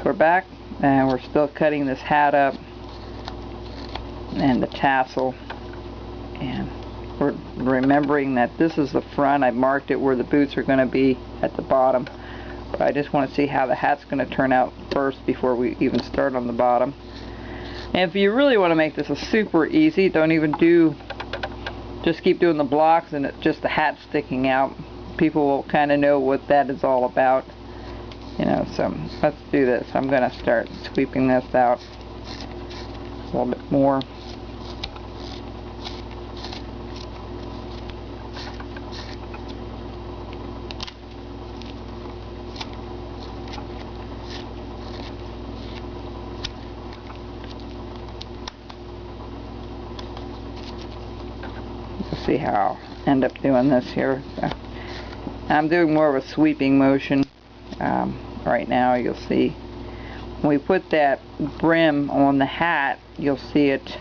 We're back and we're still cutting this hat up and the tassel, and we're remembering that this is the front. I marked it where the boots are going to be at the bottom, but I just want to see how the hat's going to turn out first before we even start on the bottom. And if you really want to make this a super easy, don't even do, just keep doing the blocks and just the hat sticking out. People will kind of know what that is all about, you know. So let's do this. I'm going to start sweeping this out a little bit more. See how I'll end up doing this here. So I'm doing more of a sweeping motion right now. You'll see when we put that brim on the hat, you'll see it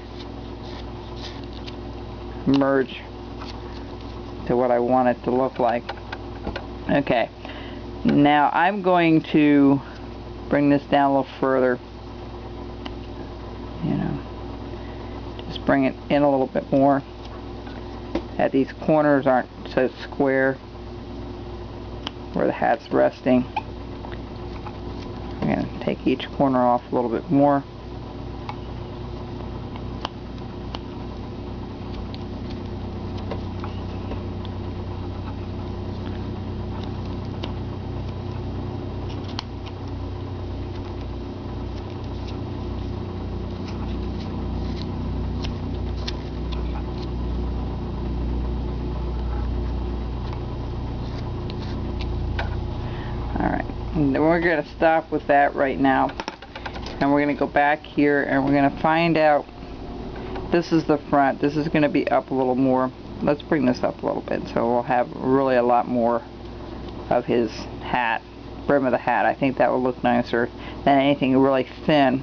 merge to what I want it to look like. Okay, now I'm going to bring this down a little further, you know, just bring it in a little bit more. That these corners aren't so square where the hat's resting. I'm going to take each corner off a little bit more. Alright, and we're going to stop with that right now, and we're going to go back here and we're going to find out, this is the front, this is going to be up a little more. Let's bring this up a little bit so we'll have really a lot more of his hat, brim of the hat. I think that will look nicer than anything really thin.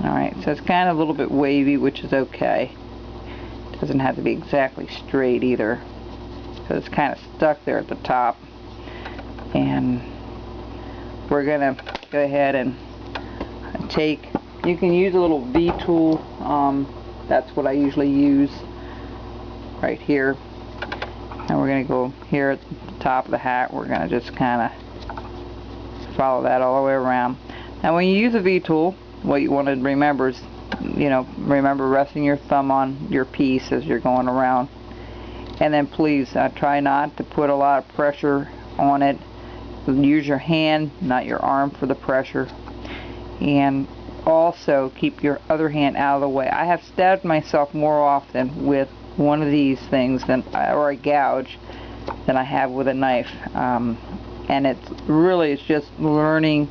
Alright, so it's kind of a little bit wavy, which is okay. Doesn't have to be exactly straight either, so it's kind of stuck there at the top. And we're gonna go ahead and take, you can use a little V tool, that's what I usually use right here, and we're gonna go here at the top of the hat. We're gonna just kind of follow that all the way around. Now when you use a V tool, what you want to remember is, you know, remember resting your thumb on your piece as you're going around, and then please try not to put a lot of pressure on it. Use your hand, not your arm, for the pressure, and also keep your other hand out of the way. I have stabbed myself more often with one of these things than, or a gouge, than I have with a knife, and it's really, it's just learning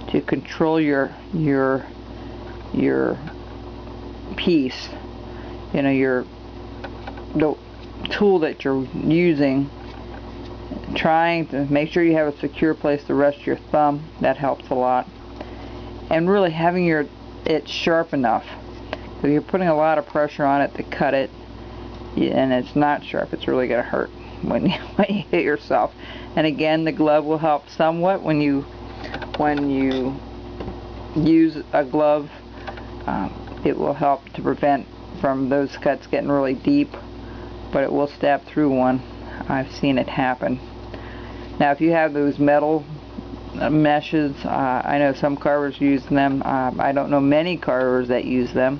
to control your piece, you know, the tool that you're using, trying to make sure you have a secure place to rest your thumb. That helps a lot. And really having it sharp enough, because you're putting a lot of pressure on it to cut it, and it's not sharp. It's really going to hurt when you hit yourself. And again, the glove will help somewhat when you use a glove. It will help to prevent from those cuts getting really deep, but it will stab through one. I've seen it happen. Now if you have those metal meshes, I know some carvers use them. I don't know many carvers that use them,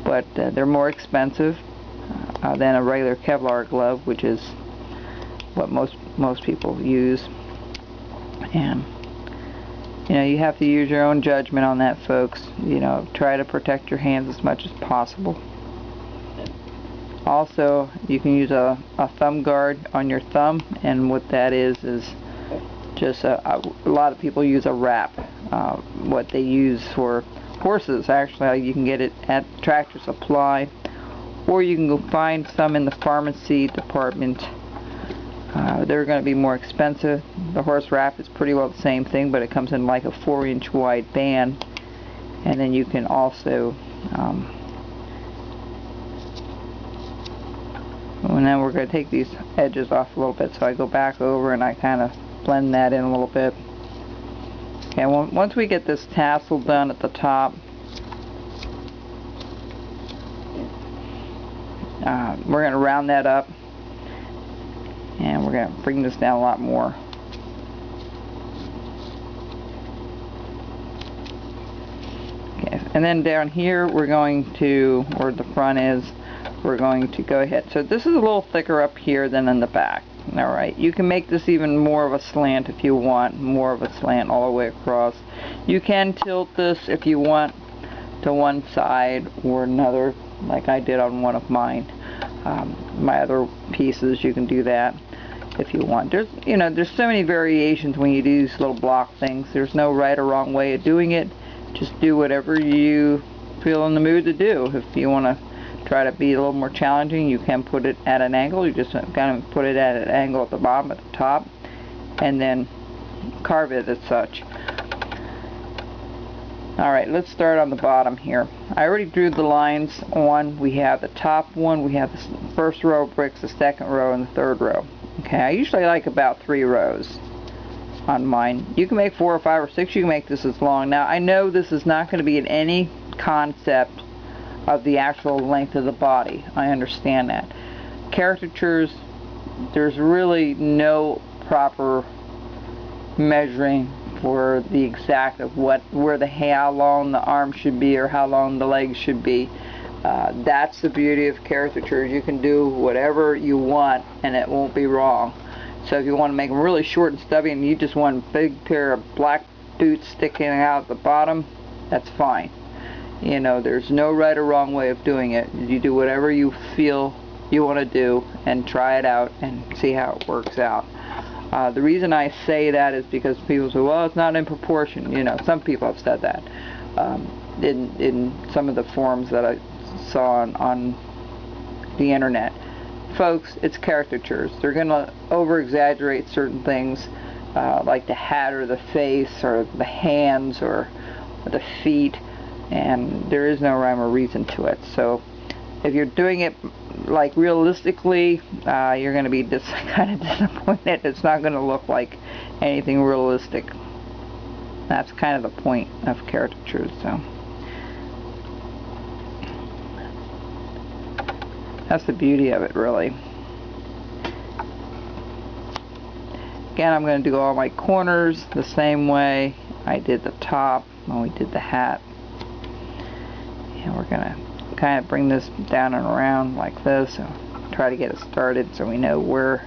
but they're more expensive than a regular Kevlar glove, which is what most people use. And you know, you have to use your own judgment on that, folks. You know, try to protect your hands as much as possible. Also, you can use a thumb guard on your thumb, and what that is just a lot of people use a wrap. What they use for horses, actually, you can get it at Tractor Supply, or you can go find some in the pharmacy department. They're going to be more expensive. The horse wrap is pretty well the same thing, but it comes in like a 4-inch wide band, and then you can also And then we're going to take these edges off a little bit, so I go back over and I kind of blend that in a little bit. Okay, once we get this tassel done at the top, we're going to round that up, and we're going to bring this down a lot more. Okay, and then down here we're going to, where the front is, we're going to go ahead. So this is a little thicker up here than in the back. Alright, you can make this even more of a slant if you want, more of a slant all the way across. You can tilt this if you want to one side or another, like I did on one of mine. My other pieces, you can do that if you want. There's so many variations when you do these little block things. There's no right or wrong way of doing it. Just do whatever you feel in the mood to do. If you want to try to be a little more challenging, you can put it at an angle. You just kind of put it at an angle at the bottom, at the top, and then carve it as such. Alright, let's start on the bottom here. I already drew the lines on. We have the top one, we have the first row of bricks, the second row, and the third row. Okay, I usually like about 3 rows on mine. You can make 4 or 5 or 6. You can make this as long. Now, I know this is not going to be in any concept of the actual length of the body. I understand that. Caricatures, there's really no proper measuring for the exact of how long the arm should be or how long the legs should be. That's the beauty of caricatures. You can do whatever you want and it won't be wrong. So if you want to make them really short and stubby and you just want a big pair of black boots sticking out at the bottom, that's fine. You know, there's no right or wrong way of doing it. You do whatever you feel you want to do and try it out and see how it works out. The reason I say that is because people say, well, it's not in proportion. You know, some people have said that in some of the forums that I saw on the internet. Folks, it's caricatures. They're going to over-exaggerate certain things, like the hat or the face or the hands or the feet, and there is no rhyme or reason to it. So if you're doing it like realistically, you're going to be kind of disappointed. It's not going to look like anything realistic. That's kind of the point of caricatures. So that's the beauty of it, really. Again, I'm going to do all my corners the same way I did the top when we did the hat. And we're going to kind of bring this down and around like this and try to get it started so we know where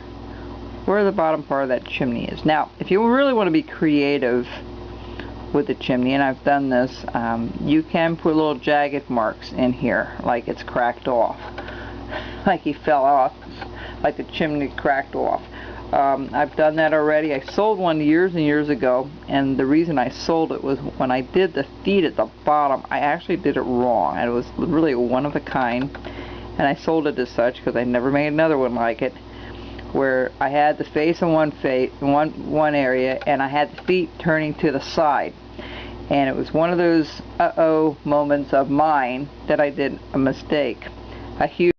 the bottom part of that chimney is. Now, if you really want to be creative with the chimney, and I've done this, you can put little jagged marks in here, like it's cracked off, like he fell off, like the chimney cracked off. I've done that already. I sold one years and years ago, and the reason I sold it was when I did the feet at the bottom, I actually did it wrong. It was really one of a kind, and I sold it as such because I never made another one like it, where I had the face in one area, and I had the feet turning to the side. And it was one of those uh-oh moments of mine that I did a mistake. A huge